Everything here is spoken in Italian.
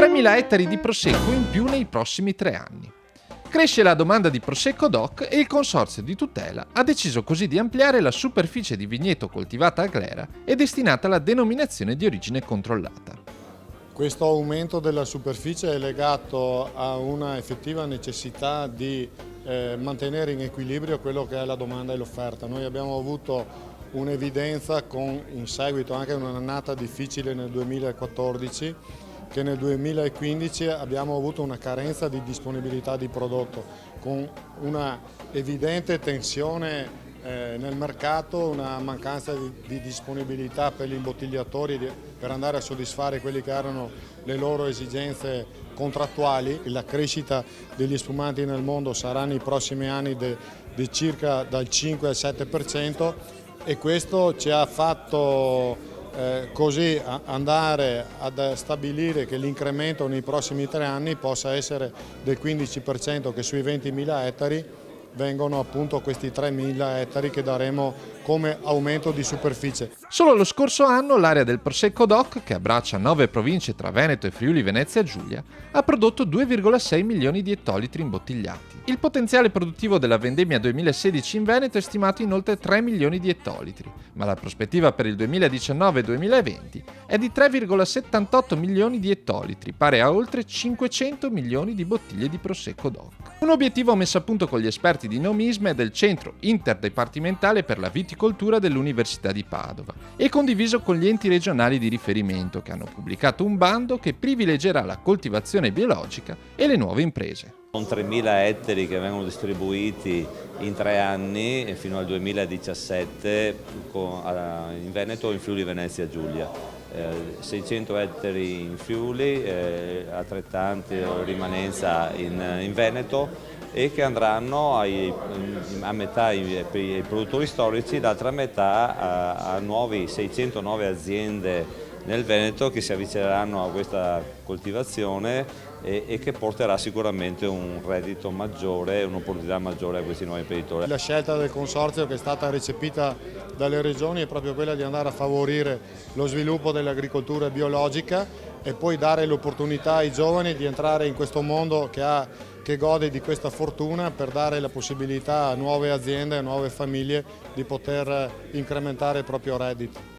3.000 ettari di prosecco in più nei prossimi 3 anni. Cresce la domanda di Prosecco DOC e il Consorzio di tutela ha deciso così di ampliare la superficie di vigneto coltivata a glera e destinata alla denominazione di origine controllata. Questo aumento della superficie è legato a una effettiva necessità di mantenere in equilibrio quello che è la domanda e l'offerta. Noi abbiamo avuto un'evidenza in seguito anche a un'annata difficile nel 2014, che nel 2015 abbiamo avuto una carenza di disponibilità di prodotto, con una evidente tensione nel mercato, una mancanza di disponibilità per gli imbottigliatori per andare a soddisfare quelle che erano le loro esigenze contrattuali. La crescita degli spumanti nel mondo sarà nei prossimi anni di circa dal 5 al 7% e questo ci ha fatto così andare ad stabilire che l'incremento nei prossimi 3 anni possa essere del 15%, che sui 20.000 ettari vengono appunto questi 3.000 ettari che daremo come aumento di superficie. Solo lo scorso anno l'area del Prosecco DOC, che abbraccia 9 province tra Veneto e Friuli Venezia Giulia, ha prodotto 2,6 milioni di ettolitri imbottigliati. Il potenziale produttivo della vendemmia 2016 in Veneto è stimato in oltre 3 milioni di ettolitri, ma la prospettiva per il 2019-2020 è di 3,78 milioni di ettolitri, pari a oltre 500 milioni di bottiglie di Prosecco DOC. Un obiettivo messo a punto con gli esperti di Nomisma e del Centro Interdipartimentale per la Viticoltura dell'Università di Padova e condiviso con gli enti regionali di riferimento, che hanno pubblicato un bando che privilegerà la coltivazione biologica e le nuove imprese. Sono 3.000 ettari che vengono distribuiti in 3 anni fino al 2017 in Veneto e in Friuli Venezia Giulia. 600 ettari in Friuli, altrettanti rimanenza in Veneto e che andranno a metà per i produttori storici, l'altra metà a 600 nuove aziende nel Veneto che si avvicineranno a questa coltivazione e che porterà sicuramente un reddito maggiore, un'opportunità maggiore a questi nuovi imprenditori. La scelta del Consorzio che è stata recepita dalle regioni è proprio quella di andare a favorire lo sviluppo dell'agricoltura biologica e poi dare l'opportunità ai giovani di entrare in questo mondo che gode di questa fortuna, per dare la possibilità a nuove aziende, a nuove famiglie di poter incrementare il proprio reddito.